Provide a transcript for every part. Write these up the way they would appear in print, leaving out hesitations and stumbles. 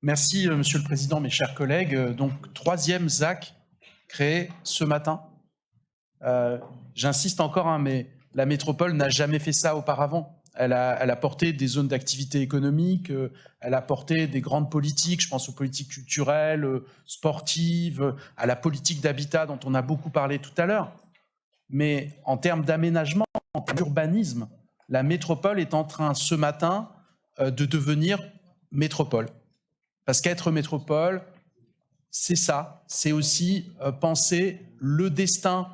Merci, Monsieur le Président, mes chers collègues. Donc, troisième ZAC créé ce matin. J'insiste encore, mais la métropole n'a jamais fait ça auparavant. Elle a porté des zones d'activité économique, elle a porté des grandes politiques, je pense aux politiques culturelles, sportives, à la politique d'habitat dont on a beaucoup parlé tout à l'heure. Mais en termes d'aménagement, en termes d'urbanisme, la métropole est en train ce matin de devenir métropole. Parce qu'être métropole, c'est ça, c'est aussi penser le destin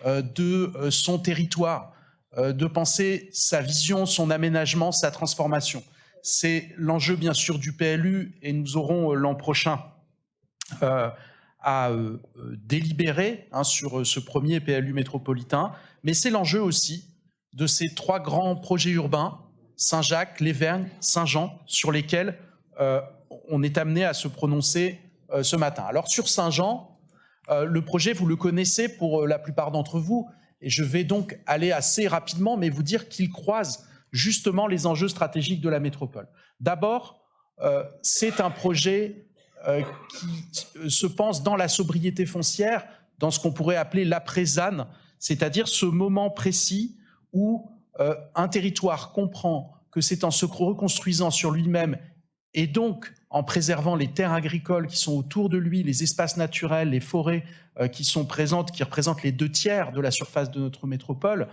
de son territoire, de penser sa vision, son aménagement, sa transformation. C'est l'enjeu bien sûr du PLU et nous aurons l'an prochain à délibérer sur ce premier PLU métropolitain, mais c'est l'enjeu aussi de ces trois grands projets urbains, Saint-Jacques, Lévergne, Saint-Jean, sur lesquels on est amené à se prononcer ce matin. Alors sur Saint-Jean, le projet, vous le connaissez pour la plupart d'entre vous, et je vais donc aller assez rapidement, mais vous dire qu'il croise justement les enjeux stratégiques de la métropole. D'abord, c'est un projet qui se pense dans la sobriété foncière, dans ce qu'on pourrait appeler l'après-ZAN, c'est-à-dire ce moment précis où un territoire comprend que c'est en se reconstruisant sur lui-même et donc en préservant les terres agricoles qui sont autour de lui, les espaces naturels, les forêts qui sont présentes, qui représentent les 2/3 de la surface de notre métropole.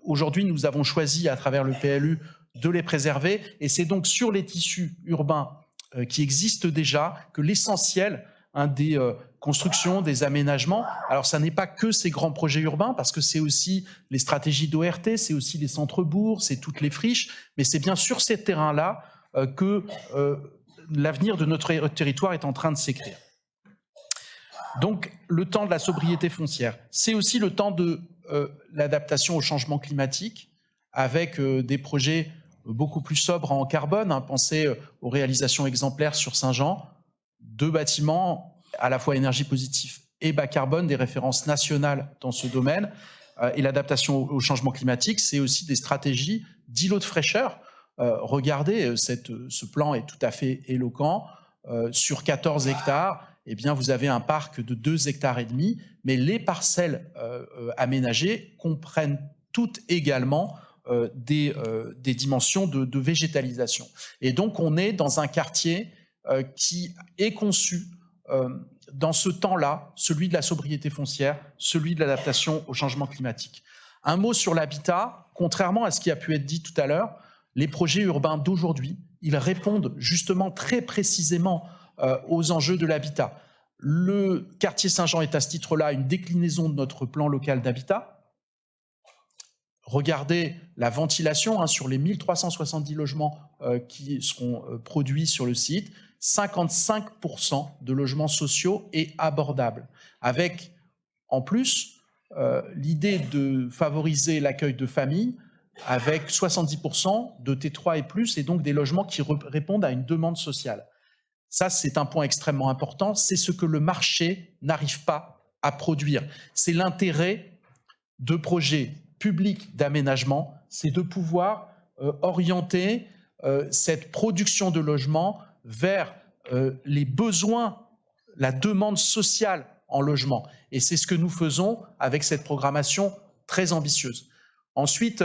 Aujourd'hui, nous avons choisi à travers le PLU de les préserver et c'est donc sur les tissus urbains qui existent déjà que l'essentiel des constructions, des aménagements, alors ça n'est pas que ces grands projets urbains, parce que c'est aussi les stratégies d'ORT, c'est aussi les centres-bourgs, c'est toutes les friches, mais c'est bien sur ces terrains-là que l'avenir de notre territoire est en train de s'écrire. Donc, le temps de la sobriété foncière, c'est aussi le temps de l'adaptation au changement climatique, avec des projets beaucoup plus sobres en carbone. Pensez aux réalisations exemplaires sur Saint-Jean, 2 bâtiments à la fois énergie positive et bas carbone, des références nationales dans ce domaine. Et l'adaptation au changement climatique, c'est aussi des stratégies d'îlots de fraîcheur. Regardez, ce plan est tout à fait éloquent. Sur 14 hectares, eh bien, vous avez un parc de 2,5 hectares, mais les parcelles aménagées comprennent toutes également des dimensions de végétalisation. Et donc, on est dans un quartier qui est conçu dans ce temps-là, celui de la sobriété foncière, celui de l'adaptation au changement climatique. Un mot sur l'habitat, contrairement à ce qui a pu être dit tout à l'heure, les projets urbains d'aujourd'hui, ils répondent justement très précisément aux enjeux de l'habitat. Le quartier Saint-Jean est à ce titre-là une déclinaison de notre plan local d'habitat. Regardez la ventilation sur les 1370 logements qui seront produits sur le site, 55% de logements sociaux et abordables, avec en plus l'idée de favoriser l'accueil de familles, avec 70% de T3 et plus, et donc des logements qui répondent à une demande sociale. Ça, c'est un point extrêmement important, c'est ce que le marché n'arrive pas à produire. C'est l'intérêt de projets publics d'aménagement, c'est de pouvoir orienter cette production de logements vers les besoins, la demande sociale en logement. Et c'est ce que nous faisons avec cette programmation très ambitieuse. Ensuite,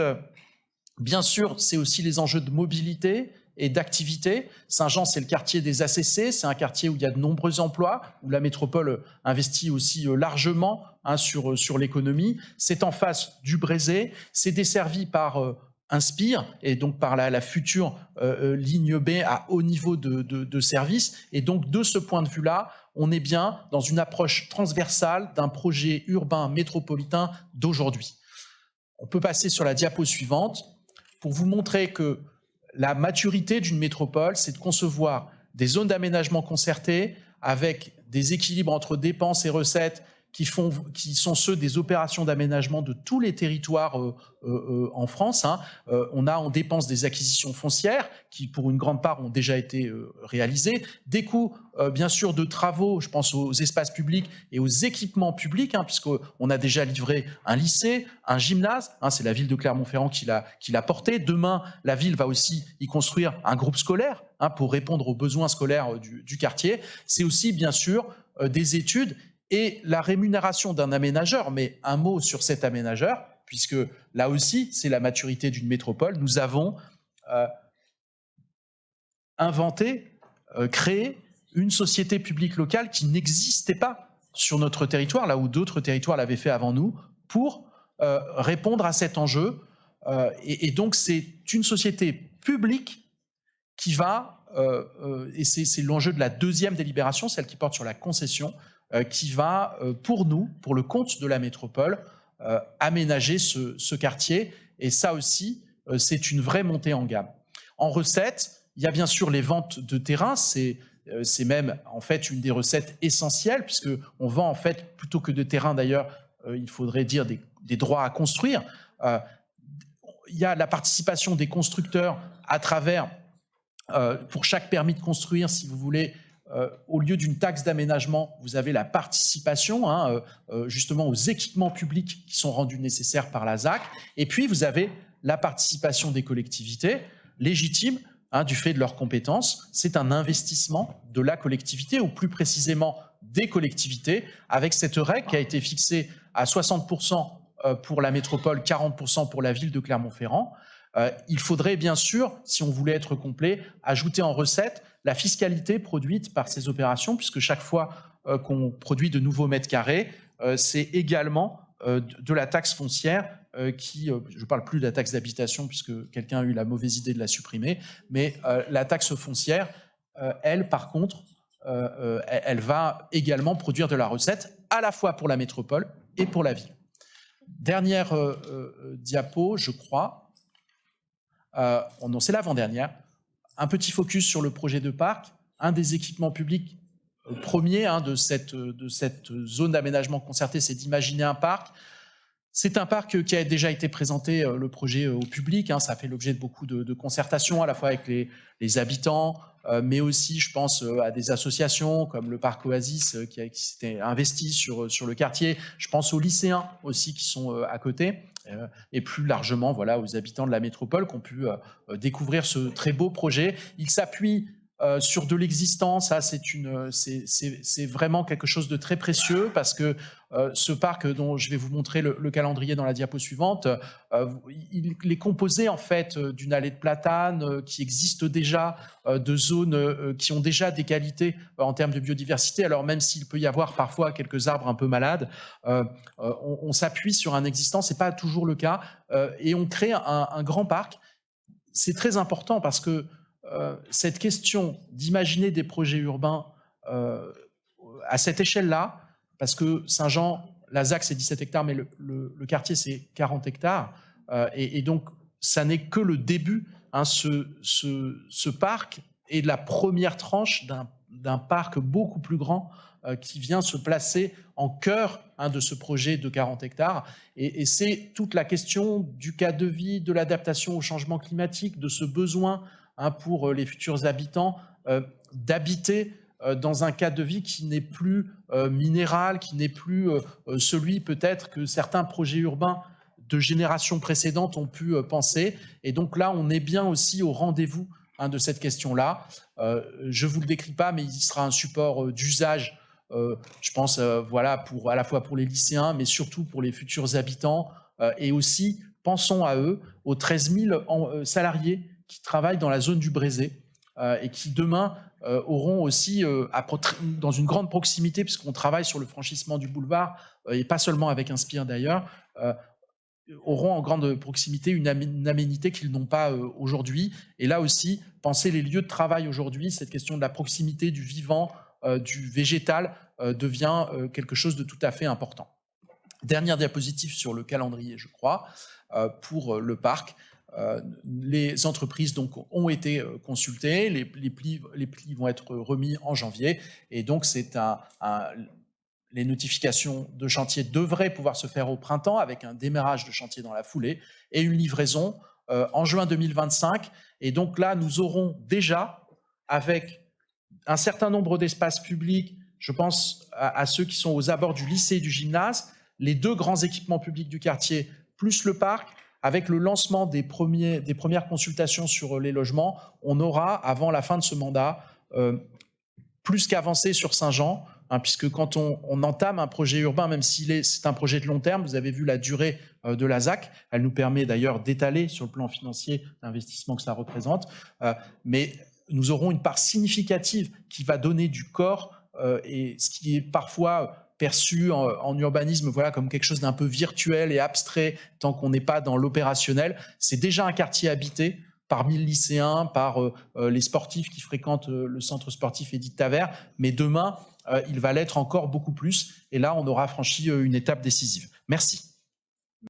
bien sûr, c'est aussi les enjeux de mobilité et d'activité. Saint-Jean, c'est le quartier des ACC, c'est un quartier où il y a de nombreux emplois, où la métropole investit aussi largement sur l'économie. C'est en face du Brézé, c'est desservi par Inspire, et donc par la future ligne B à haut niveau de service. Et donc, de ce point de vue-là, on est bien dans une approche transversale d'un projet urbain métropolitain d'aujourd'hui. On peut passer sur la diapo suivante pour vous montrer que la maturité d'une métropole, c'est de concevoir des zones d'aménagement concertées avec des équilibres entre dépenses et recettes qui sont ceux des opérations d'aménagement de tous les territoires en France. On a en dépense des acquisitions foncières qui, pour une grande part, ont déjà été réalisées, des coûts, bien sûr, de travaux, je pense aux espaces publics et aux équipements publics, puisqu'on a déjà livré un lycée, un gymnase, c'est la ville de Clermont-Ferrand qui l'a porté. Demain, la ville va aussi y construire un groupe scolaire pour répondre aux besoins scolaires du quartier. C'est aussi, bien sûr, des études et la rémunération d'un aménageur. Mais un mot sur cet aménageur, puisque là aussi, c'est la maturité d'une métropole. Nous avons inventé, créé une société publique locale qui n'existait pas sur notre territoire, là où d'autres territoires l'avaient fait avant nous, pour répondre à cet enjeu. Et donc, c'est une société publique qui va, et c'est l'enjeu de la deuxième délibération, celle qui porte sur la concession, qui va, pour nous, pour le compte de la métropole, aménager ce quartier. Et ça aussi, c'est une vraie montée en gamme. En recettes, il y a bien sûr les ventes de terrain, c'est même en fait une des recettes essentielles, puisqu'on vend en fait, plutôt que de terrain d'ailleurs, il faudrait dire des droits à construire. Il y a la participation des constructeurs à travers, pour chaque permis de construire, si vous voulez, au lieu d'une taxe d'aménagement, vous avez la participation justement aux équipements publics qui sont rendus nécessaires par la ZAC. Et puis, vous avez la participation des collectivités légitimes du fait de leurs compétences. C'est un investissement de la collectivité, ou plus précisément des collectivités, avec cette règle qui a été fixée à 60% pour la métropole, 40% pour la ville de Clermont-Ferrand. Il faudrait bien sûr, si on voulait être complet, ajouter en recette la fiscalité produite par ces opérations, puisque chaque fois qu'on produit de nouveaux mètres carrés, c'est également de la taxe foncière qui, je ne parle plus de la taxe d'habitation puisque quelqu'un a eu la mauvaise idée de la supprimer, mais la taxe foncière, elle, par contre, elle va également produire de la recette à la fois pour la métropole et pour la ville. Dernière diapo, je crois. Non, c'est l'avant-dernière. Un petit focus sur le projet de parc. Un des équipements publics premiers de cette zone d'aménagement concerté, c'est d'imaginer un parc. C'est un parc qui a déjà été présenté, le projet, au public. Ça a fait l'objet de beaucoup de concertations, à la fois avec les habitants, mais aussi, je pense, à des associations comme le Parc Oasis qui s'était investi sur le quartier. Je pense aux lycéens aussi qui sont à côté. Et plus largement, voilà, aux habitants de la métropole qui ont pu découvrir ce très beau projet. Il s'appuie sur de l'existence. C'est vraiment quelque chose de très précieux, parce que ce parc, dont je vais vous montrer le calendrier dans la diapo suivante, il est composé en fait d'une allée de platanes qui existe déjà, de zones qui ont déjà des qualités en termes de biodiversité. Alors même s'il peut y avoir parfois quelques arbres un peu malades, on s'appuie sur un existant, c'est pas toujours le cas, et on crée un grand parc. C'est très important parce que cette question d'imaginer des projets urbains à cette échelle-là, parce que Saint-Jean, la ZAC c'est 17 hectares, mais le quartier c'est 40 hectares, et donc ça n'est que le début. Ce parc est la première tranche d'un parc beaucoup plus grand qui vient se placer en cœur de ce projet de 40 hectares. Et c'est toute la question du cadre de vie, de l'adaptation au changement climatique, de ce besoin pour les futurs habitants d'habiter dans un cadre de vie qui n'est plus minéral, qui n'est plus celui peut-être que certains projets urbains de générations précédentes ont pu penser. Et donc là, on est bien aussi au rendez-vous de cette question-là. Je ne vous le décris pas, mais il sera un support d'usage, je pense, voilà, à la fois pour les lycéens, mais surtout pour les futurs habitants. Et aussi, pensons à eux, aux 13 000 salariés qui travaillent dans la zone du Brézé et qui demain auront aussi, dans une grande proximité, puisqu'on travaille sur le franchissement du boulevard, et pas seulement avec Inspire d'ailleurs, auront en grande proximité une aménité qu'ils n'ont pas aujourd'hui. Et là aussi, penser les lieux de travail aujourd'hui, cette question de la proximité du vivant, du végétal, devient quelque chose de tout à fait important. Dernière diapositive sur le calendrier, je crois, pour le parc. Les entreprises donc ont été consultées, les plis vont être remis en janvier, et donc c'est les notifications de chantier devraient pouvoir se faire au printemps avec un démarrage de chantier dans la foulée et une livraison en juin 2025. Et donc là, nous aurons déjà, avec un certain nombre d'espaces publics, je pense à ceux qui sont aux abords du lycée et du gymnase, les 2 grands équipements publics du quartier, plus le parc, avec le lancement des premières consultations sur les logements, on aura, avant la fin de ce mandat, plus qu'avancé sur Saint-Jean, hein, puisque quand on entame un projet urbain, même si c'est un projet de long terme, vous avez vu la durée de la ZAC, elle nous permet d'ailleurs d'étaler sur le plan financier l'investissement que ça représente, mais nous aurons une part significative qui va donner du corps, et ce qui est parfois perçu en urbanisme comme quelque chose d'un peu virtuel et abstrait tant qu'on n'est pas dans l'opérationnel. C'est déjà un quartier habité par 1000 lycéens, par les sportifs qui fréquentent le centre sportif Édith Tavert, mais demain, il va l'être encore beaucoup plus, et là, on aura franchi une étape décisive. Merci.